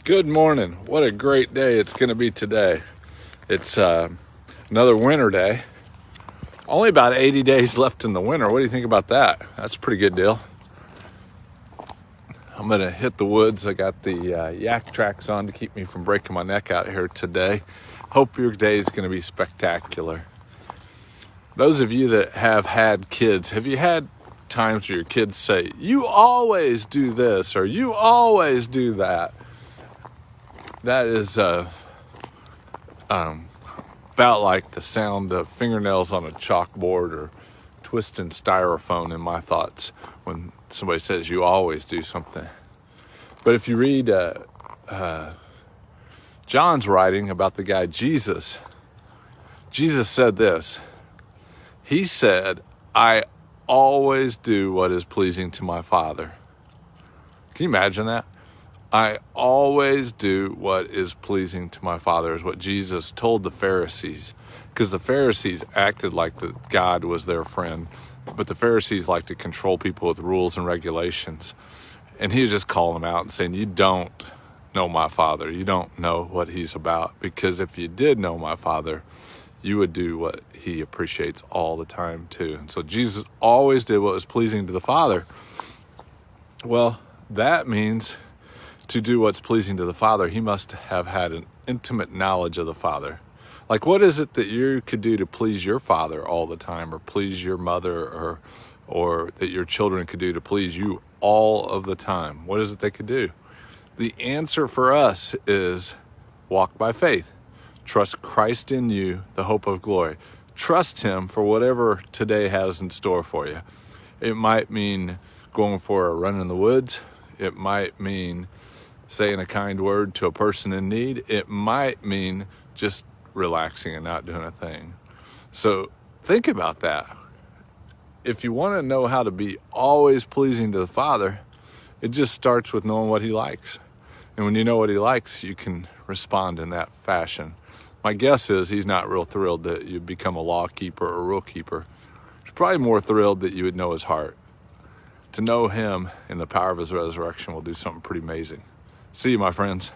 Good morning. What a great day it's going to be today. It's another winter day. Only about 80 days left in the winter. What do you think about that? That's a pretty good deal. I'm going to hit the woods. I got the yak tracks on to keep me from breaking my neck out here today. Hope your day is going to be spectacular. Those of you that have had kids, have you had times where your kids say, "You always do this," or "You always do that"? That is about like the sound of fingernails on a chalkboard or twisting styrofoam in my thoughts when somebody says you always do something. But if you read John's writing about the guy Jesus said this. He said, "I always do what is pleasing to my Father." Can you imagine that? I always do what is pleasing to my Father is what Jesus told the Pharisees, because the Pharisees acted like God was their friend, but the Pharisees like to control people with rules and regulations. And he was just calling them out and saying, "You don't know my Father. You don't know what he's about, because if you did know my Father, you would do what he appreciates all the time too." And so Jesus always did what was pleasing to the Father. Well, that means to do what's pleasing to the Father, he must have had an intimate knowledge of the Father. Like, what is it that you could do to please your father all the time, or please your mother, or that your children could do to please you all of the time? What is it they could do? The answer for us is walk by faith. Trust Christ in you, the hope of glory. Trust him for whatever today has in store for you. It might mean going for a run in the woods. It might mean saying a kind word to a person in need. It might mean just relaxing and not doing a thing. So think about that. If you want to know how to be always pleasing to the Father, it just starts with knowing what he likes. And when you know what he likes, you can respond in that fashion. My guess is he's not real thrilled that you become a law keeper or rule keeper. He's probably more thrilled that you would know his heart. To know him in the power of his resurrection will do something pretty amazing. See you, my friends.